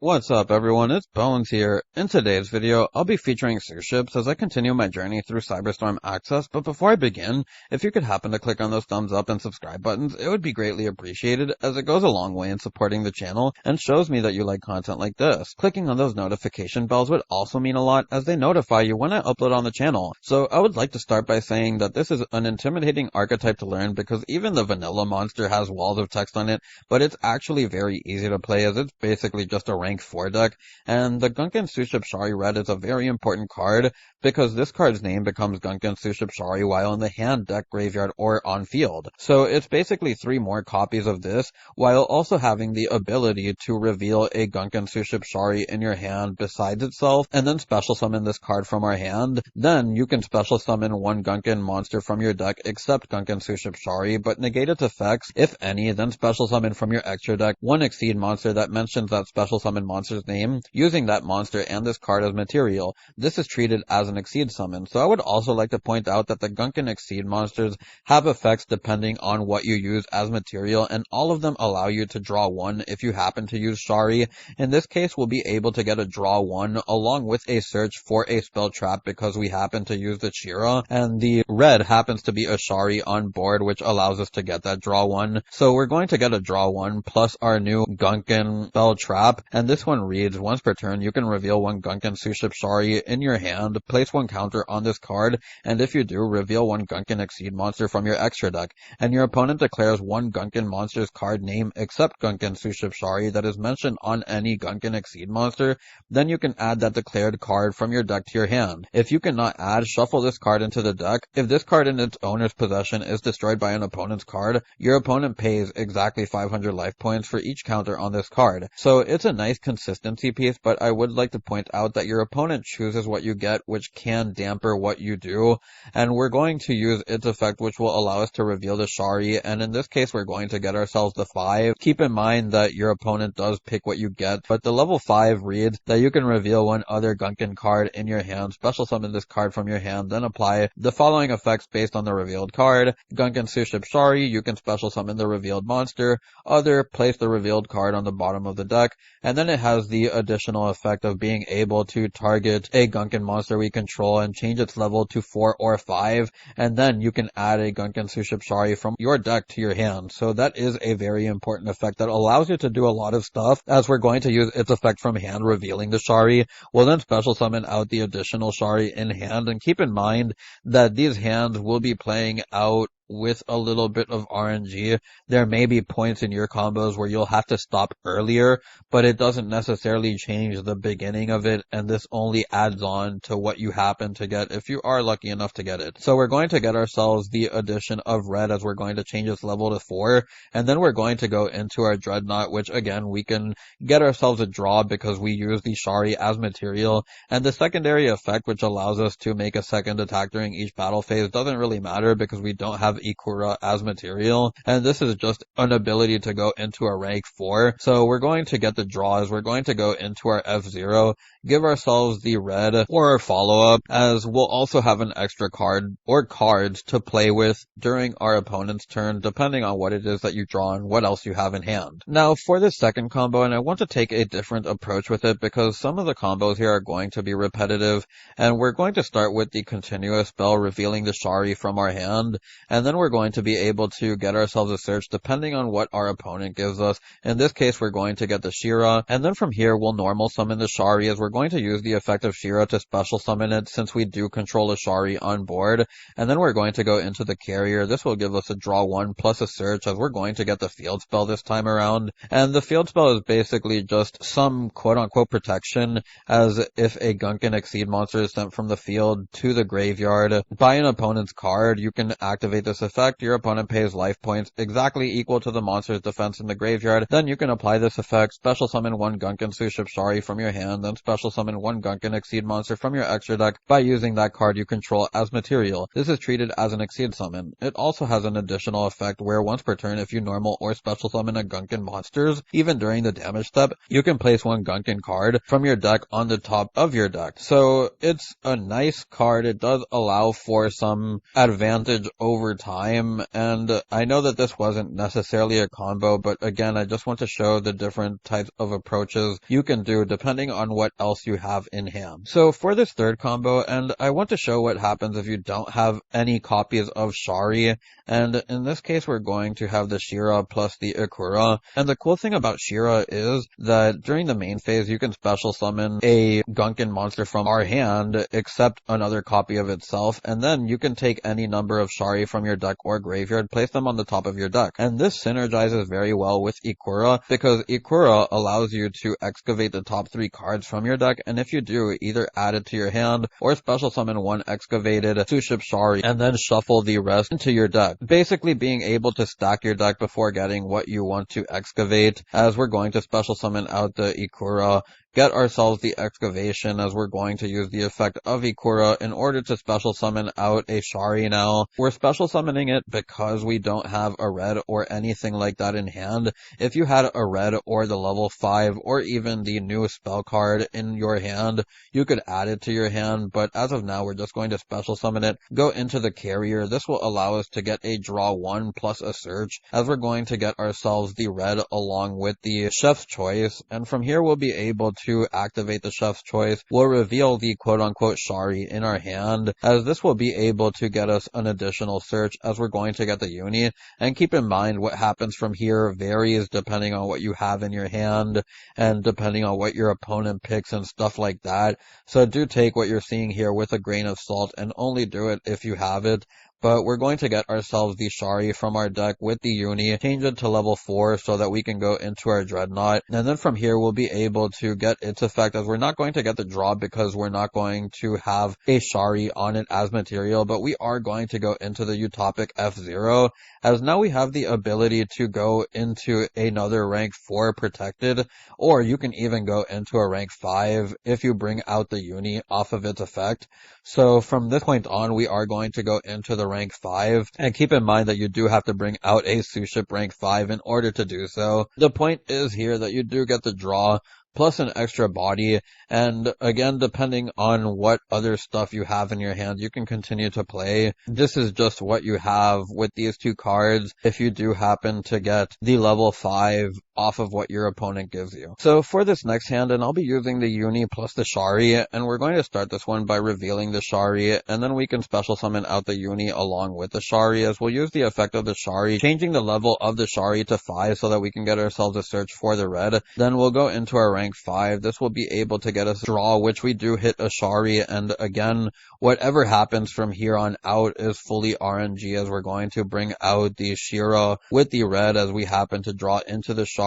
What's up everyone, it's Bones here. In today's video, I'll be featuring Suships as I continue my journey through Cyberstorm Access, but before I begin, if you could happen to click on those thumbs up and subscribe buttons, it would be greatly appreciated as it goes a long way in supporting the channel and shows me that you like content like this. Clicking on those notification bells would also mean a lot as they notify you when I upload on the channel. So I would like to start by saying that this is an intimidating archetype to learn because even the vanilla monster has walls of text on it, but it's actually very easy to play as it's basically just a rank 4 deck, and the Gunkan Suship Shari Red is a very important card because this card's name becomes Gunkan Suship Shari while in the hand, deck, graveyard, or on field. So it's basically 3 more copies of this, while also having the ability to reveal a Gunkan Suship Shari in your hand besides itself, and then special summon this card from our hand. Then you can special summon one Gunkan monster from your deck except Gunkan Suship Shari, but negate its effects, if any, then special summon from your extra deck one Exceed monster that mentions that special summon monster's name, using that monster and this card as material. This is treated as an Exceed summon. So I would also like to point out that the Gunkan Exceed monsters have effects depending on what you use as material, and all of them allow you to draw 1 if you happen to use Shari. In this case, we'll be able to get a draw 1 along with a search for a spell trap because we happen to use the Shira, and the red happens to be a Shari on board, which allows us to get that draw 1. So we're going to get a draw 1 plus our new Gunkan spell trap, and this one reads, once per turn, you can reveal one Gunkan Suship Shari in your hand, place one counter on this card, and if you do, reveal one Gunkan Exceed monster from your extra deck, and your opponent declares one Gunkan monster's card name except Gunkan Suship Shari that is mentioned on any Gunkan Exceed monster, then you can add that declared card from your deck to your hand. If you cannot add, shuffle this card into the deck. If this card in its owner's possession is destroyed by an opponent's card, your opponent pays exactly 500 life points for each counter on this card. So it's a nice consistency piece, but I would like to point out that your opponent chooses what you get, which can damper what you do, and we're going to use its effect, which will allow us to reveal the Shari, and in this case we're going to get ourselves the 5. Keep in mind that your opponent does pick what you get, but the level 5 reads that you can reveal one other Gunkan card in your hand, special summon this card from your hand, then apply the following effects based on the revealed card. Gunkan Suship Shari, you can special summon the revealed monster. Other, place the revealed card on the bottom of the deck, and then it has the additional effect of being able to target a Gunkan monster we control and change its level to 4 or 5, and then you can add a Gunkan Suship Shari from your deck to your hand. So that is a very important effect that allows you to do a lot of stuff, as we're going to use its effect from hand, revealing the Shari. We'll then special summon out the additional Shari in hand, and keep in mind that these hands will be playing out with a little bit of RNG. There may be points in your combos where you'll have to stop earlier, but it doesn't necessarily change the beginning of it, and this only adds on to what you happen to get if you are lucky enough to get it. So we're going to get ourselves the addition of red as we're going to change its level to 4, and then we're going to go into our Dreadnought, which again, we can get ourselves a draw because we use the Shari as material, and the secondary effect, which allows us to make a second attack during each battle phase, doesn't really matter because we don't have Ikura as material, and this is just an ability to go into a rank 4. So we're going to get the draws, we're going to go into our F0, give ourselves the red or our follow-up, as we'll also have an extra card or cards to play with during our opponent's turn, depending on what it is that you draw and what else you have in hand. Now for this second combo, and I want to take a different approach with it because some of the combos here are going to be repetitive, and we're going to start with the continuous spell revealing the Shari from our hand, and then we're going to be able to get ourselves a search depending on what our opponent gives us. In this case, we're going to get the Shira, and then from here we'll normal summon the Shari, as we're going to use the effect of Shira to special summon it since we do control a Shari on board, and then we're going to go into the carrier. This will give us a draw 1 plus a search, as we're going to get the field spell this time around, and the field spell is basically just some quote-unquote protection, as if a Gunkan Exceed monster is sent from the field to the graveyard by an opponent's card, you can activate this effect. Your opponent pays life points exactly equal to the monster's defense in the graveyard. Then you can apply this effect, special summon one Gunkan Suship Shari from your hand, then special summon one Gunkan Exceed monster from your extra deck by using that card you control as material. This is treated as an Exceed summon. It also has an additional effect where once per turn, if you normal or special summon a Gunkan monsters, even during the damage step, you can place one Gunkan card from your deck on the top of your deck. So it's a nice card. It does allow for some advantage over time, and I know that this wasn't necessarily a combo, but again, I just want to show the different types of approaches you can do depending on what else you have in hand. So for this third combo, and I want to show what happens if you don't have any copies of Shari, and in this case we're going to have the Shira plus the Ikura, and the cool thing about Shira is that during the main phase you can special summon a Gunkan monster from our hand, except another copy of itself, and then you can take any number of Shari from your deck or graveyard, place them on the top of your deck. And this synergizes very well with Ikura, because Ikura allows you to excavate the top 3 cards from your deck, and if you do, either add it to your hand or special summon one excavated Suship Shari and then shuffle the rest into your deck. Basically being able to stack your deck before getting what you want to excavate, as we're going to special summon out the Ikura, get ourselves the excavation, as we're going to use the effect of Ikura in order to special summon out a Shari now. We're special summoning it because we don't have a red or anything like that in hand. If you had a red or the level 5 or even the new spell card in your hand, you could add it to your hand, but as of now we're just going to special summon it, go into the carrier. This will allow us to get a draw 1 plus a search, as we're going to get ourselves the red along with the Chef's Choice, and from here we'll be able to activate the Chef's Choice. We'll reveal the quote-unquote Shari in our hand, as this will be able to get us an additional search, as we're going to get the Uni. And keep in mind, what happens from here varies depending on what you have in your hand and depending on what your opponent picks and stuff like that. So do take what you're seeing here with a grain of salt and only do it if you have it. But we're going to get ourselves the Shari from our deck with the Uni, change it to level 4 so that we can go into our Dreadnought, and then from here we'll be able to get its effect, as we're not going to get the draw because we're not going to have a Shari on it as material, but we are going to go into the Utopic F0, as now we have the ability to go into another rank 4 protected, or you can even go into a rank 5 if you bring out the Uni off of its effect. So from this point on, we are going to go into the rank 5, and keep in mind that you do have to bring out a Suship rank 5 in order to do so. The point is here that you do get the draw plus an extra body, and again, depending on what other stuff you have in your hand, you can continue to play. This is just what you have with these 2 cards if you do happen to get the level 5 off of what your opponent gives you. So for this next hand, and I'll be using the Uni plus the Shari, and we're going to start this one by revealing the Shari, and then we can special summon out the Uni along with the Shari, as we'll use the effect of the Shari, changing the level of the Shari to 5 so that we can get ourselves a search for the red. Then we'll go into our rank 5. This will be able to get us draw, which we do hit a Shari, and again, whatever happens from here on out is fully RNG, as we're going to bring out the Shira with the red as we happen to draw into the Shari.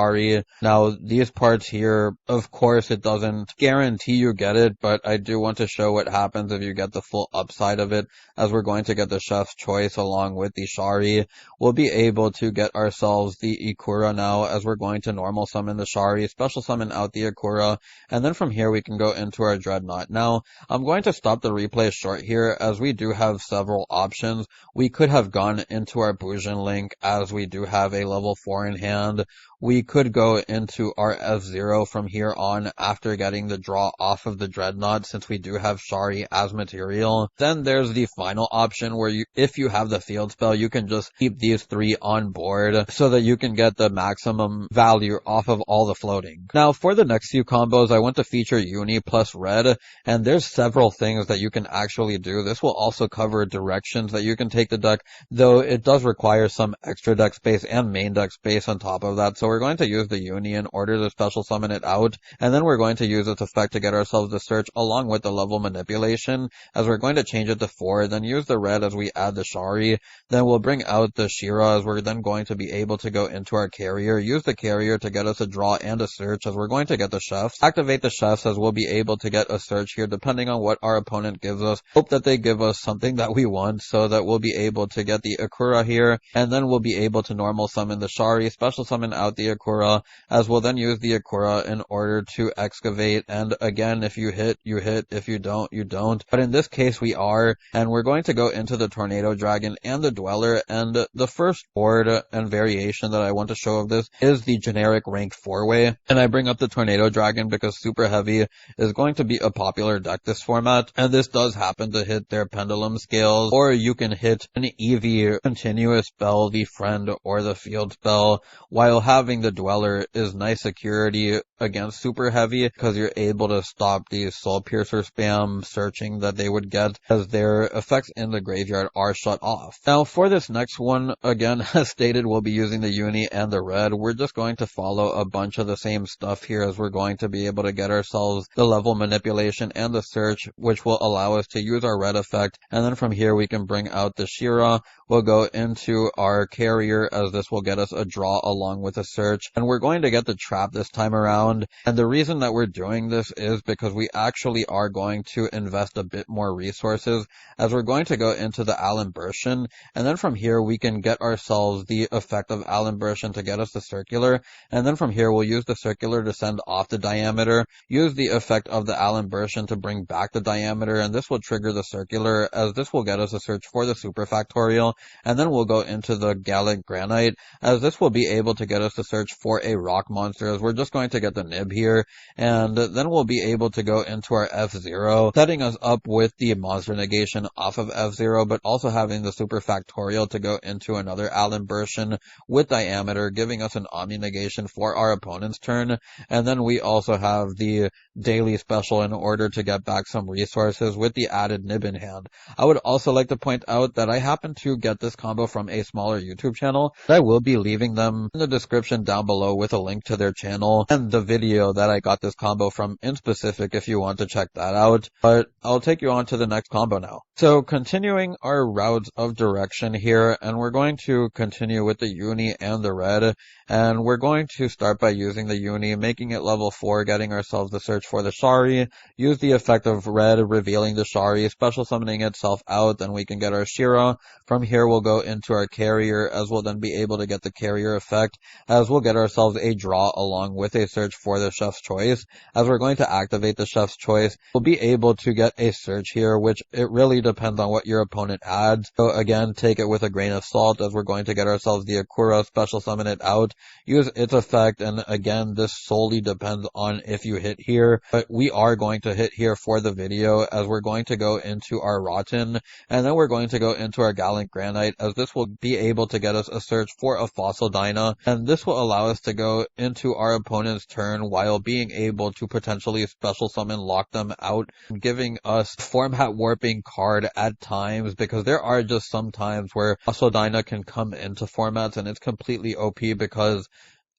Now, these parts here, of course, it doesn't guarantee you get it, but I do want to show what happens if you get the full upside of it, as we're going to get the Chef's Choice along with the Shari. We'll be able to get ourselves the Ikura now, as we're going to normal summon the Shari, special summon out the Ikura, and then from here we can go into our Dreadnought. Now, I'm going to stop the replay short here, as we do have several options. We could have gone into our Bujin Link, as we do have a level 4 in hand. We could go into our F0 from here on after getting the draw off of the Dreadnought, since we do have Shari as material. Then there's the final option where if you have the field spell, you can just keep these 3 on board so that you can get the maximum value off of all the floating. Now for the next few combos, I want to feature Uni plus red, and there's several things that you can actually do. This will also cover directions that you can take the deck, though it does require some extra deck space and main deck space on top of that. So we're going to use the Uni in order to special summon it out, and then we're going to use its effect to get ourselves the search along with the level manipulation, as we're going to change it to 4, then use the red as we add the Shari, then we'll bring out the Shira, as we're then going to be able to go into our carrier, use the carrier to get us a draw and a search, as we're going to get the Chefs, activate the Chefs, as we'll be able to get a search here depending on what our opponent gives us. Hope that they give us something that we want, so that we'll be able to get the Ikura here, and then we'll be able to normal summon the Shari, special summon out the Ikura, as we'll then use the Ikura in order to excavate, and again, if you hit, you hit, if you don't, you don't, but in this case we are, and we're going to go into the Tornado Dragon and the Dweller, and the first board and variation that I want to show of this is the generic rank 4-way, and I bring up the Tornado Tornado Dragon because Super Heavy is going to be a popular deck this format, and this does happen to hit their Pendulum Scales, or you can hit an EV Continuous Spell, the Friend, or the Field Spell, while having the Dweller is nice security against Super Heavy because you're able to stop the Soul Piercer spam searching that they would get as their effects in the graveyard are shut off. Now for this next one, again, as stated, we'll be using the Uni and the Red. We're just going to follow a bunch of the same stuff here as we're going to be able to get ourselves the level manipulation and the search, which will allow us to use our red effect, and then from here we can bring out the Shira. We'll go into our carrier as this will get us a draw along with a search, and we're going to get the trap this time around. And the reason that we're doing this is because we actually are going to invest a bit more resources as we're going to go into the Alimbertion, and then from here we can get ourselves the effect of Alimbertion to get us the circular, and then from here we'll use the circular to send off the diameter, use the effect of the Alimbertion to bring back the diameter, and this will trigger the circular as this will get us a search for the super factorial, and then we'll go into the Gallic Granite as this will be able to get us to search for a rock monster as we're just going to get the nib here, and then we'll be able to go into our F0, setting us up with the monster negation off of F0, but also having the super factorial to go into another Alimbertion with diameter, giving us an Omni negation for our opponent's turn, and then we also have the daily special in order to get back some resources with the added nib in hand. I would also like to point out that I happen to get this combo from a smaller YouTube channel. I will be leaving them in the description down below with a link to their channel and the video that I got this combo from in specific if you want to check that out. But I'll take you on to the next combo now. So continuing our routes of direction here, and we're going to continue with the Uni and the Red, and we're going to start by using the Uni, making it level 4, getting ourselves the search for the Shari, use the effect of Red, revealing the Shari, special summoning itself out, then we can get our Shira. From here we'll go into our carrier as we'll then be able to get the carrier effect as we'll get ourselves a draw along with a search for the Chef's Choice. As we're going to activate the Chef's Choice, we'll be able to get a search here, which it really depends on what your opponent adds. So again, take it with a grain of salt as we're going to get ourselves the Akura, special summon it out, use its effect, and again, this solely depends on if you hit here, but we are going to hit here for the video as we're going to go into our Rotten, and then we're going to go into our Gallant Granite as this will be able to get us a search for a Fossil Dyna, and this will allow us to go into our opponent's turn while being able to potentially special summon lock them out, giving us format warping card at times because there are just some times where Fossil Dyna can come into formats and it's completely OP because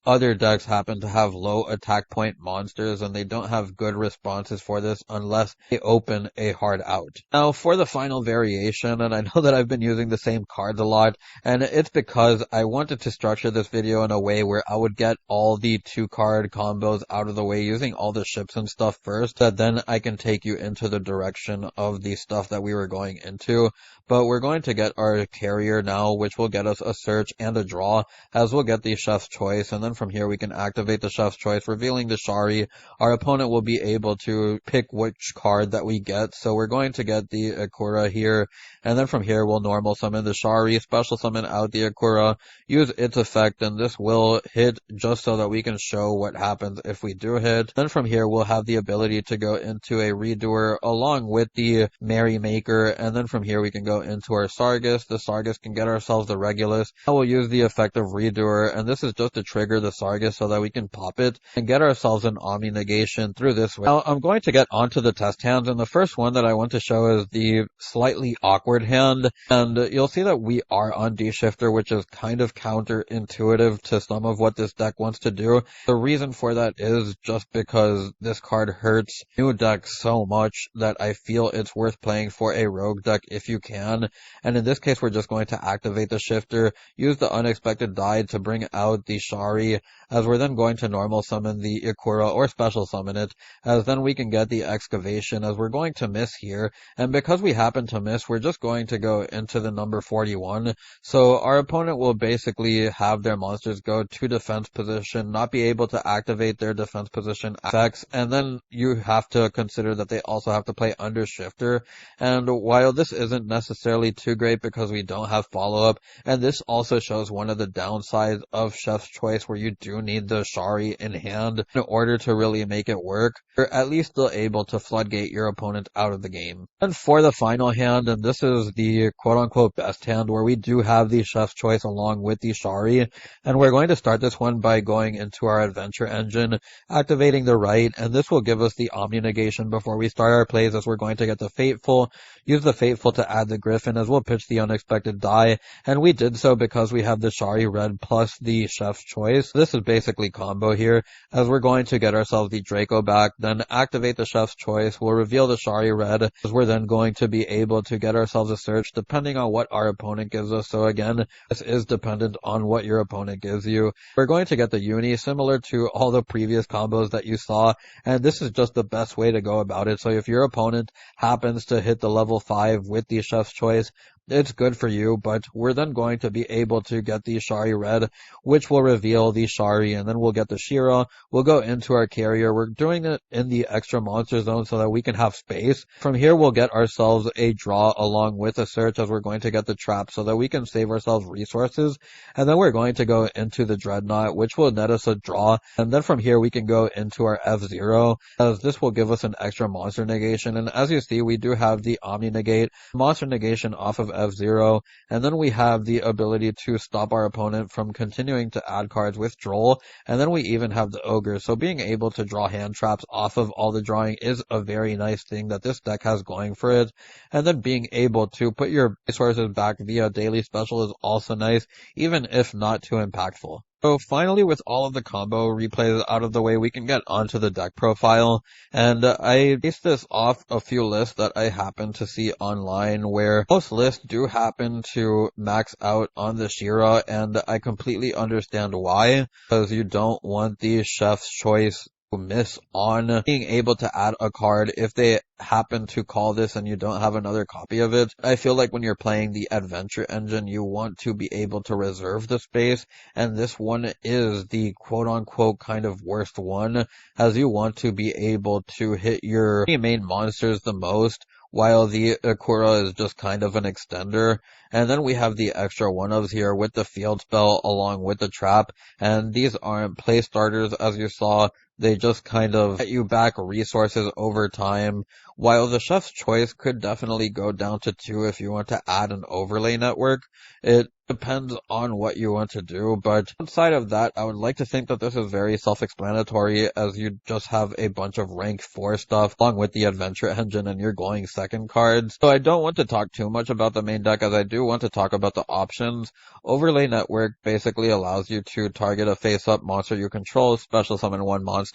other decks happen to have low attack point monsters and they don't have good responses for this unless they open a hard out. Now for the final variation, and I know that I've been using the same cards a lot, and it's because I wanted to structure this video in a way where I would get all the 2-card combos out of the way using all the ships and stuff first, that then I can take you into the direction of the stuff that we were going into. But we're going to get our carrier now, which will get us a search and a draw, as we'll get the Chef's Choice, and then from here we can activate the Chef's Choice, revealing the Shari. Our opponent will be able to pick which card that we get, so we're going to get the Akura here, and then from here we'll normal summon the Shari, special summon out the Akura, use its effect, and this will hit just so that we can show what happens if we do hit. Then from here we'll have the ability to go into a Redoer along with the Merrymaker, and then from here we can go into our Sargus. The Sargus can get ourselves the Regulus. I will use the effect of Redoer, and this is just to trigger the Sargus so that we can pop it and get ourselves an Omni negation through this way. Now I'm going to get onto the test hands, and the first one that I want to show is the slightly awkward hand, and you'll see that we are on D-Shifter, which is kind of counterintuitive to some of what this deck wants to do. The reason for that is just because this card hurts new decks so much that I feel it's worth playing for a rogue deck if you can. And in this case, we're just going to activate the Shifter, use the Unexpected Die to bring out the Shari, as we're then going to normal summon the Ikura or special summon it, as then we can get the Excavation, as we're going to miss here. And because we happen to miss, we're just going to go into the number 41. So our opponent will basically have their monsters go to defense position, not be able to activate their defense position effects, and then you have to consider that they also have to play under Shifter. And while this isn't necessarily too great because we don't have follow-up, and this also shows one of the downsides of Chef's Choice where where you do need the Shari in hand in order to really make it work, you're at least still able to floodgate your opponent out of the game. And for the final hand, and this is the quote-unquote best hand, where we do have the Chef's Choice along with the Shari, and we're going to start this one by going into our Adventure Engine, activating the right, and this will give us the Omni Negation before we start our plays, as we're going to get the Fateful, use the Fateful to add the Griffin, as we'll pitch the Unexpected Die, and we did so because we have the Shari red plus the Chef's Choice. This is basically combo here, as we're going to get ourselves the Draco back, then activate the Chef's Choice, we'll reveal the Shari red, as we're then going to be able to get ourselves a search depending on what our opponent gives us. So again, this is dependent on what your opponent gives you. We're going to get the Uni, similar to all the previous combos that you saw, and this is just the best way to go about it. So if your opponent happens to hit the level 5 with the Chef's Choice, it's good for you, but we're then going to be able to get the Shari red, which will reveal the Shari, and then we'll get the Shira. We'll go into our carrier. We're doing it in the extra monster zone so that we can have space. From here, we'll get ourselves a draw along with a search, as we're going to get the trap so that we can save ourselves resources. And then we're going to go into the Dreadnought, which will net us a draw. And then from here, we can go into our F0, as this will give us an extra monster negation. And as you see, we do have the Omni Negate, monster negation off of F0, and then we have the ability to stop our opponent from continuing to add cards with Droll, and then we even have the Ogre. So being able to draw hand traps off of all the drawing is a very nice thing that this deck has going for it, and then being able to put your resources back via daily special is also nice, even if not too impactful. So finally, with all of the combo replays out of the way, we can get onto the deck profile, and I based this off a few lists that I happen to see online, where most lists do happen to max out on the Shira, and I completely understand why, because you don't want the Chef's Choice to miss on being able to add a card if they happen to call this and you don't have another copy of it. I feel like when you're playing the Adventure Engine, you want to be able to reserve the space, and this one is the quote-unquote kind of worst one, as you want to be able to hit your main monsters the most, while the Akura is just kind of an extender. And then we have the extra one-ofs here with the field spell along with the trap, and these aren't play starters, as you saw. They just kind of get you back resources over time, while the Chef's Choice could definitely go down to 2 if you want to add an overlay network. It depends on what you want to do, but outside of that, I would like to think that this is very self-explanatory, as you just have a bunch of rank 4 stuff along with the Adventure Engine and your glowing second cards. So I don't want to talk too much about the main deck, as I do want to talk about the options. Overlay Network basically allows you to target a face-up monster you control, special summon one monster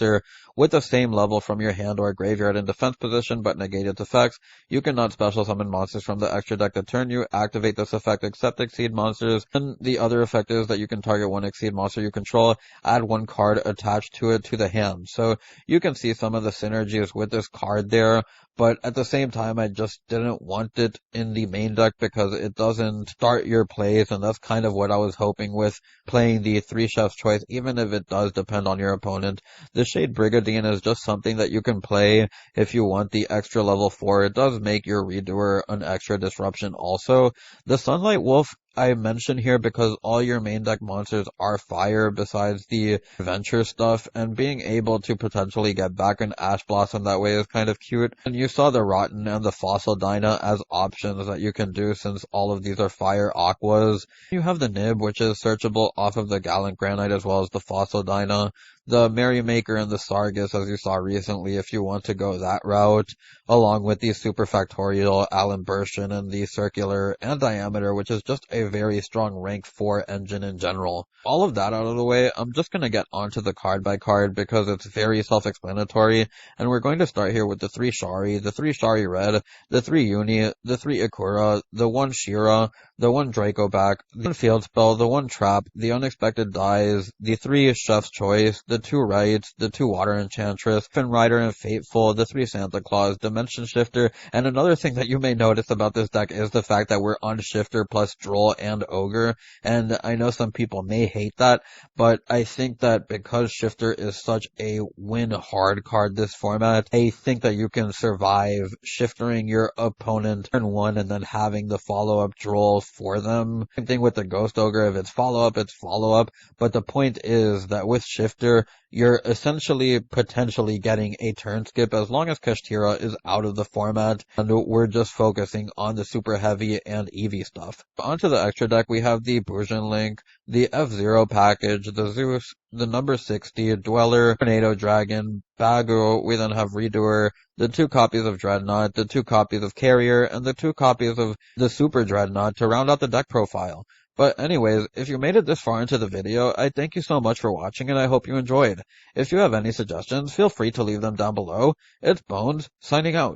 with the same level from your hand or graveyard in defense position but negate its effects. You cannot special summon monsters from the extra deck that turn you. Activate this effect except Exceed monsters. And the other effect is that you can target one Exceed monster you control, add one card attached to it to the hand. So you can see some of the synergies with this card there, but at the same time, I just didn't want it in the main deck because it doesn't start your plays, and that's kind of what I was hoping with playing the 3 Chef's Choice, even if it does depend on your opponent. The Shade Brigandine is just something that you can play if you want the extra level 4. It does make your Redoer an extra disruption also. The Sunlight Wolf I mention here because all your main deck monsters are fire besides the adventure stuff, and being able to potentially get back an Ash Blossom that way is kind of cute. And you saw the Rotten and the Fossil Dyna as options that you can do, since all of these are fire aquas. You have the Nib, which is searchable off of the Gallant Granite, as well as the Fossil Dyna. The Merrymaker and the Sargus, as you saw recently, if you want to go that route, along with the Superfactorial, Alimbertian, and the Circular and Diameter, which is just a very strong rank 4 engine in general. All of that out of the way, I'm just going to get onto the card by card because it's very self-explanatory, and we're going to start here with the 3 Shari, the 3 Shari Red, the 3 Uni, the 3 Akura, the 1 Shira, the 1 Draco back, the 1 Field Spell, the 1 Trap, the Unexpected Dies, the 3 Chef's Choice, the 2 Rights, the 2 Water Enchantress, Fin Rider and Fateful, the 3 Santa Claus, Dimension Shifter, and another thing that you may notice about this deck is the fact that we're on Shifter plus Droll Control and Ogre, and I know some people may hate that, but I think that because Shifter is such a win hard card this format, I think that you can survive shiftering your opponent turn 1 and then having the follow-up draw for them. Same thing with the Ghost Ogre. If it's follow-up, it's follow-up, but the point is that with Shifter, you're essentially potentially getting a turn skip as long as Kashtira is out of the format, and we're just focusing on the super heavy and Eevee stuff. Onto the extra deck, we have the Bujin Link, the F-Zero package, the Zeus, the number 60, Dweller, Tornado Dragon, Bagu, we then have Redoer, the 2 copies of Dreadnought, the 2 copies of Carrier, and the 2 copies of the Super Dreadnought to round out the deck profile. But anyways, if you made it this far into the video, I thank you so much for watching and I hope you enjoyed. If you have any suggestions, feel free to leave them down below. It's Bones, signing out.